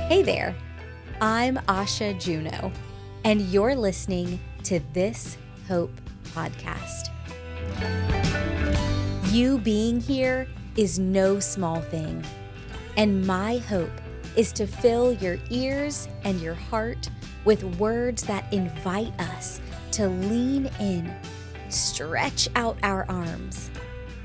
Hey there, I'm Asha Junot, and you're listening to This Hope Podcast. You being here is no small thing, and my hope is to fill your ears and your heart with words that invite us to lean in, stretch out our arms,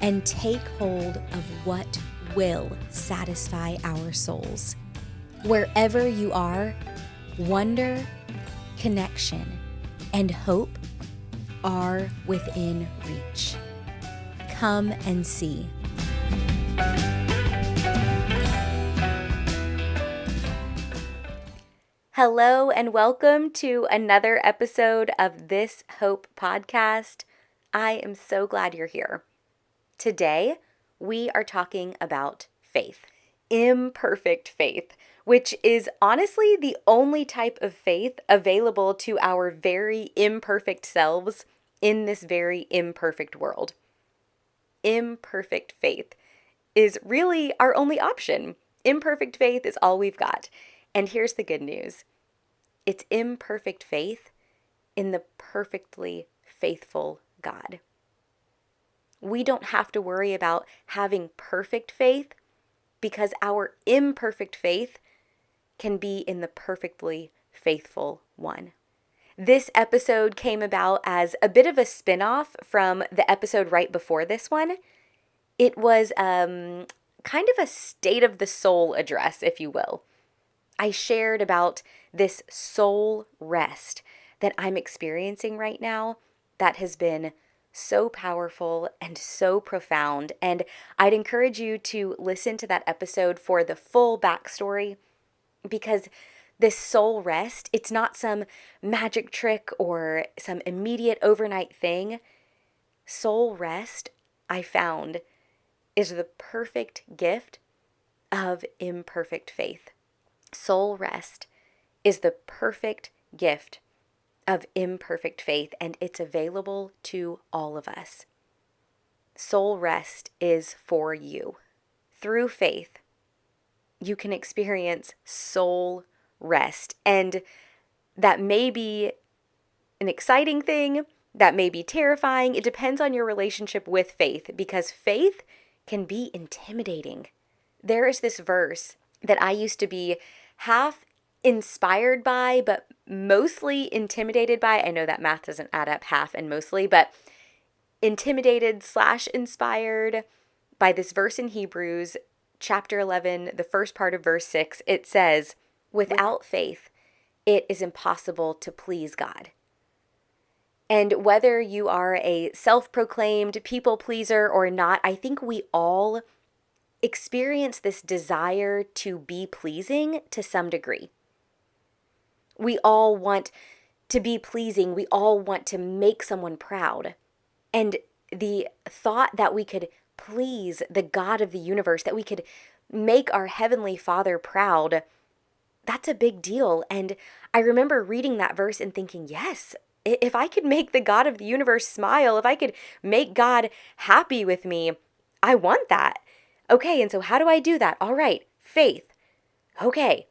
and take hold of what will satisfy our souls. Wherever you are, wonder, connection, and hope are within reach. Come and see. Hello and welcome to another episode of This Hope Podcast. I am so glad you're here. Today, we are talking about faith, imperfect faith, which is honestly the only type of faith available to our very imperfect selves in this very imperfect world. Imperfect faith is really our only option. Imperfect faith is all we've got. And here's the good news. It's imperfect faith in the perfectly faithful God. We don't have to worry about having perfect faith because our imperfect faith can be in the perfectly faithful one. This episode came about as a bit of a spin-off from the episode right before this one. It was kind of a state of the soul address, if you will. I shared about this soul rest that I'm experiencing right now that has been so powerful and so profound. And I'd encourage you to listen to that episode for the full backstory, because this soul rest, it's not some magic trick or some immediate overnight thing. Soul rest, I found, is the perfect gift of imperfect faith. Soul rest is the perfect gift of imperfect faith, and it's available to all of us. Soul rest is for you. Through faith, you can experience soul rest. And that may be an exciting thing, that may be terrifying. It depends on your relationship with faith, because faith can be intimidating. There is this verse that I used to be half inspired by, but mostly intimidated by. I know that math doesn't add up, half and mostly, but intimidated/inspired by this verse in Hebrews chapter 11, the first part of verse 6. It says, without faith, it is impossible to please God. And whether you are a self-proclaimed people pleaser or not, I think we all experience this desire to be pleasing to some degree. We all want to be pleasing. We all want to make someone proud. And the thought that we could please the God of the universe, that we could make our Heavenly Father proud, that's a big deal. And I remember reading that verse and thinking, yes, if I could make the God of the universe smile, if I could make God happy with me, I want that. Okay, and so how do I do that? All right, faith. Okay,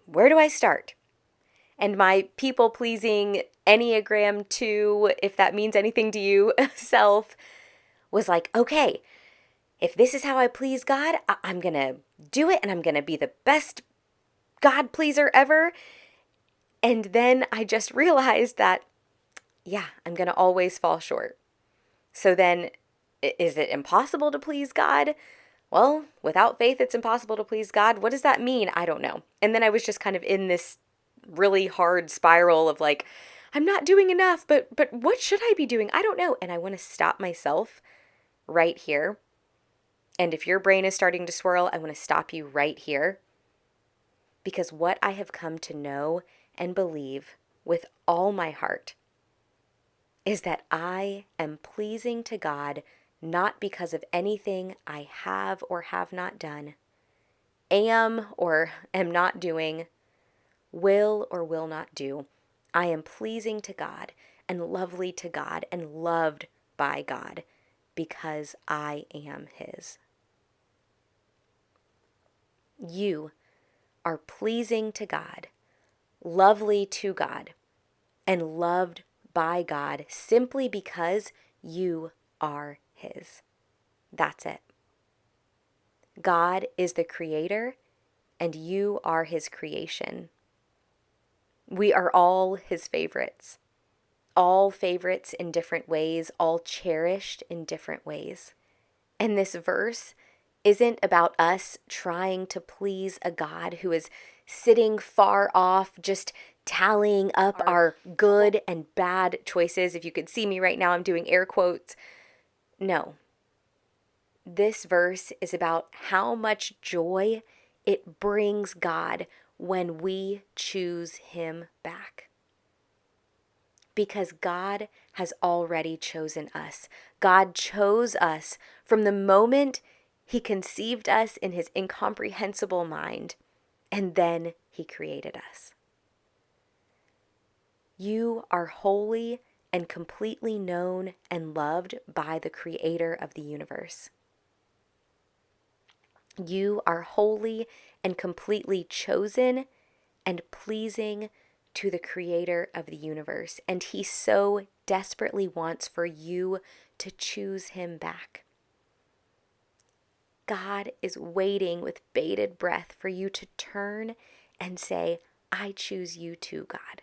where do I start? And my people-pleasing Enneagram 2, if that means anything to you, self, was like, okay, if this is how I please God, I'm going to do it, and I'm going to be the best God pleaser ever. And then I just realized that, yeah, I'm going to always fall short. So then, is it impossible to please God? Well, without faith, it's impossible to please God. What does that mean? I don't know. And then I was just kind of in this really hard spiral of like, I'm not doing enough, but what should I be doing? I don't know. And I want to stop myself right here. And if your brain is starting to swirl, I want to stop you right here. Because what I have come to know and believe with all my heart is that I am pleasing to God not because of anything I have or have not done, am or am not doing, will or will not do. I am pleasing to God and lovely to God and loved by God because I am His. You are pleasing to God, lovely to God, and loved by God simply because you are His. That's it. God is the creator, and you are His creation. We are all His favorites. All favorites in different ways, all cherished in different ways. And this verse isn't about us trying to please a God who is sitting far off, just tallying up our good and bad choices. If you could see me right now, I'm doing air quotes. No. This verse is about how much joy it brings God when we choose Him back. Because God has already chosen us. God chose us from the moment He conceived us in His incomprehensible mind, and then He created us. You are holy and completely known and loved by the Creator of the universe. You are holy and completely chosen and pleasing to the Creator of the universe, and He so desperately wants for you to choose Him back. God is waiting with bated breath for you to turn and say, I choose you too, God.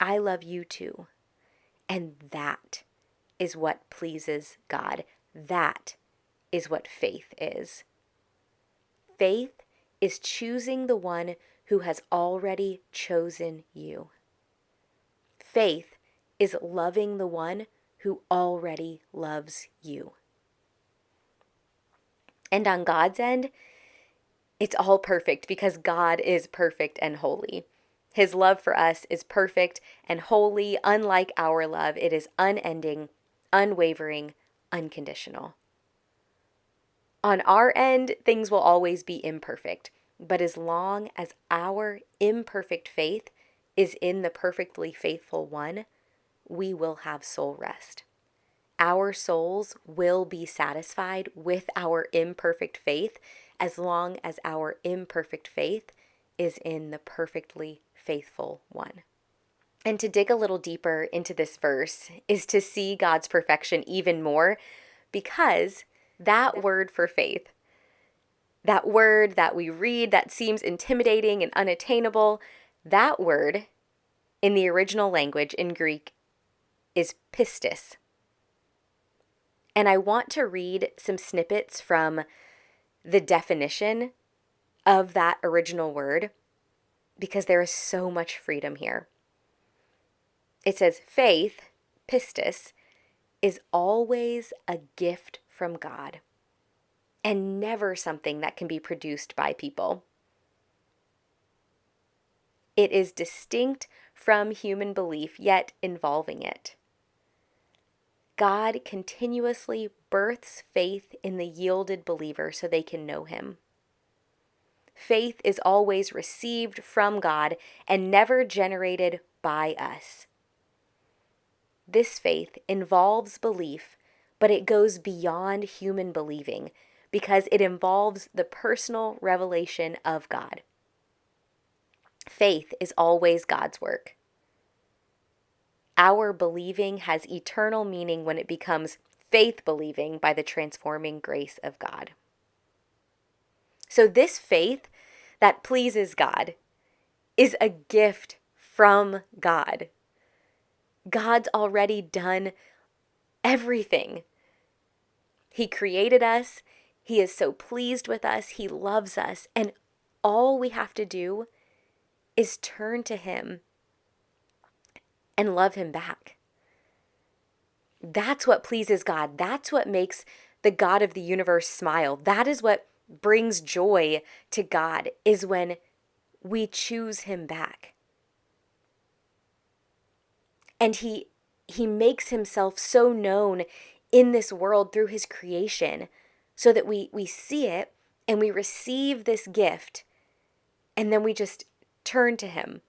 I love you too. And that is what pleases God. That is what faith is. Faith is choosing the one who has already chosen you. Faith is loving the one who already loves you. And on God's end, it's all perfect because God is perfect and holy. His love for us is perfect and holy, unlike our love. It is unending, unwavering, unconditional. On our end, things will always be imperfect, but as long as our imperfect faith is in the perfectly faithful one, we will have soul rest. Our souls will be satisfied with our imperfect faith as long as our imperfect faith is in the perfectly faithful one. And to dig a little deeper into this verse is to see God's perfection even more, because that word for faith, that word that we read that seems intimidating and unattainable, that word in the original language in Greek is pistis. And I want to read some snippets from the definition of that original word because there is so much freedom here. It says, faith, pistis, is always a gift from God and never something that can be produced by people. It is distinct from human belief, yet involving it. God continuously births faith in the yielded believer so they can know Him. Faith is always received from God and never generated by us. This faith involves belief, but it goes beyond human believing because it involves the personal revelation of God. Faith is always God's work. Our believing has eternal meaning when it becomes faith believing by the transforming grace of God. So this faith that pleases God is a gift from God. God's already done everything. He created us. He is so pleased with us. He loves us. And all we have to do is turn to Him and love Him back. That's what pleases God. That's what makes the God of the universe smile. That is what brings joy to God, is when we choose Him back. And He makes Himself so known in this world through His creation so that we see it and we receive this gift and then we just turn to Him.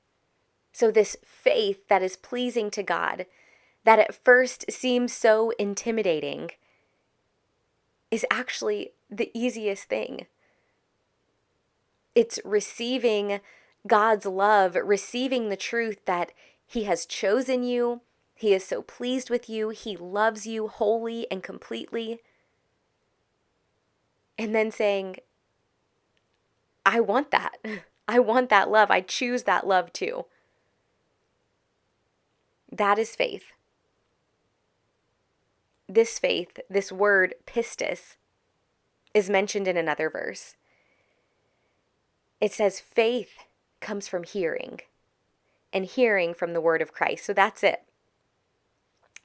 So this faith that is pleasing to God, that at first seems so intimidating, is actually the easiest thing. It's receiving God's love, receiving the truth that He has chosen you. He is so pleased with you. He loves you wholly and completely. And then saying, I want that. I want that love. I choose that love too. That is faith. This faith, this word pistis, is mentioned in another verse. It says faith comes from hearing, and hearing from the word of Christ. So that's it.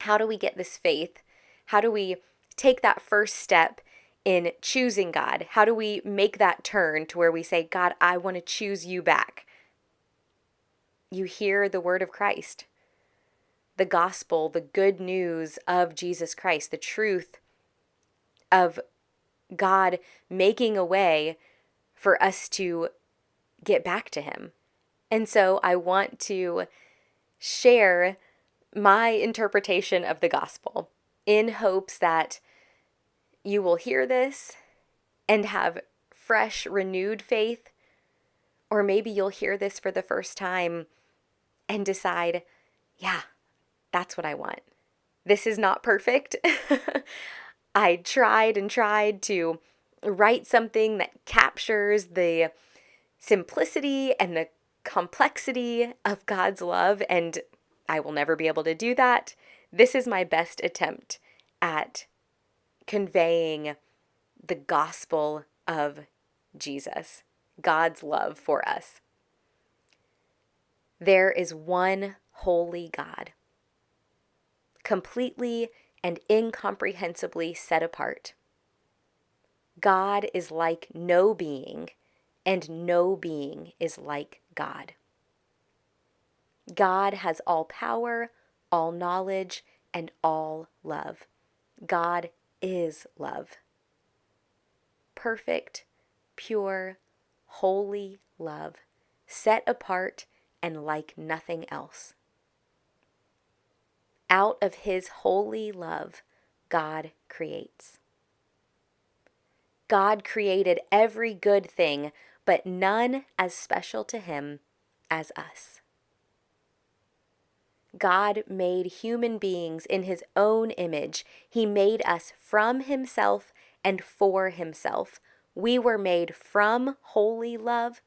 How do we get this faith? How do we take that first step in choosing God? How do we make that turn to where we say, God, I want to choose you back? You hear the word of Christ, the gospel, the good news of Jesus Christ, the truth of God making a way for us to get back to Him. And so I want to share my interpretation of the gospel in hopes that you will hear this and have fresh, renewed faith, or maybe you'll hear this for the first time and decide, yeah, that's what I want. This is not perfect. I tried and tried to write something that captures the simplicity and the complexity of God's love, and I will never be able to do that. This is my best attempt at conveying the gospel of Jesus, God's love for us. There is one holy God, completely and incomprehensibly set apart. God is like no being, and no being is like God. God has all power, all knowledge, and all love. God is love. Perfect, pure, holy love, set apart and like nothing else. Out of His holy love, God creates. God created every good thing, but none as special to Him as us. God made human beings in His own image. He made us from Himself and for Himself. We were made from holy love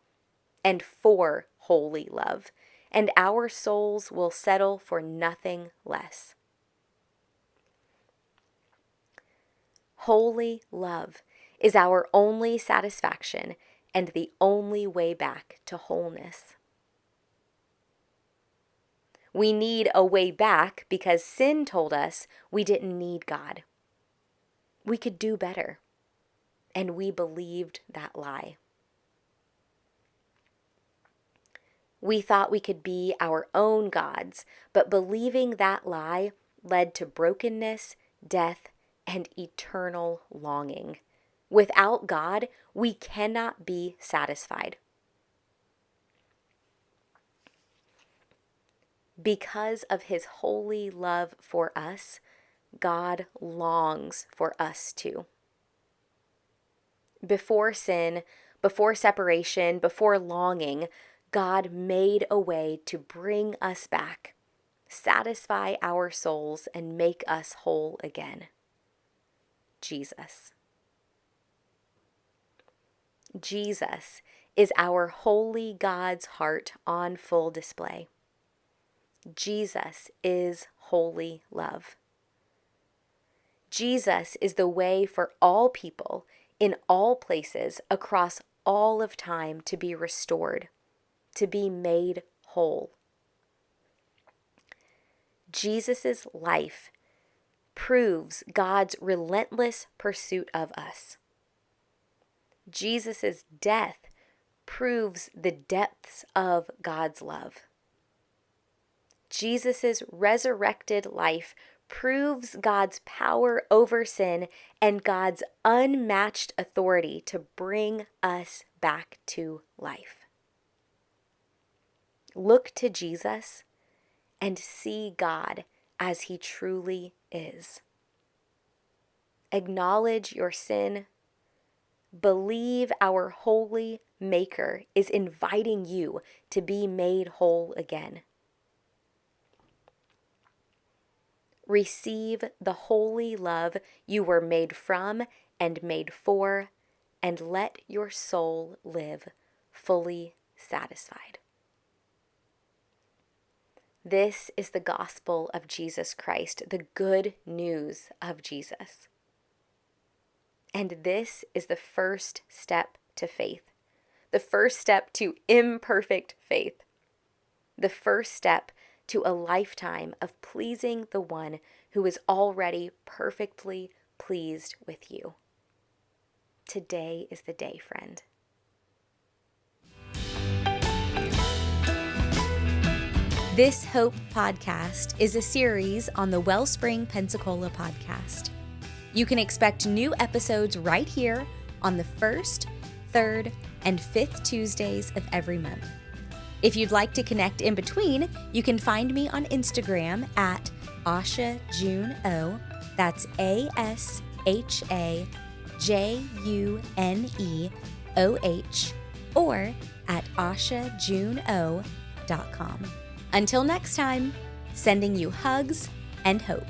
and for holy love, and our souls will settle for nothing less. Holy love is our only satisfaction and the only way back to wholeness. We need a way back because sin told us we didn't need God. We could do better, and we believed that lie. We thought we could be our own gods, but believing that lie led to brokenness, death, and eternal longing. Without God, we cannot be satisfied. Because of His holy love for us, God longs for us too. Before sin, before separation, before longing, God made a way to bring us back, satisfy our souls, and make us whole again. Jesus. Jesus is our holy God's heart on full display. Jesus is holy love. Jesus is the way for all people in all places across all of time to be restored, to be made whole. Jesus' life proves God's relentless pursuit of us. Jesus' death proves the depths of God's love. Jesus' resurrected life proves God's power over sin and God's unmatched authority to bring us back to life. Look to Jesus and see God as He truly is. Acknowledge your sin, Believe our holy Maker is inviting you to be made whole again. Receive the holy love you were made from and made for, and let your soul live fully satisfied. This is the gospel of Jesus Christ, the good news of Jesus. And this is the first step to faith, the first step to imperfect faith, the first step to a lifetime of pleasing the one who is already perfectly pleased with you. Today is the day, friend. This Hope podcast is a series on the Wellspring, Pensacola podcast. You can expect new episodes right here on the 1st, 3rd, and 5th Tuesdays of every month. If you'd like to connect in between, you can find me on Instagram at Asha Junot. That's ASHAJUNEOH, or at ashajuno.com. Until next time, sending you hugs and hope.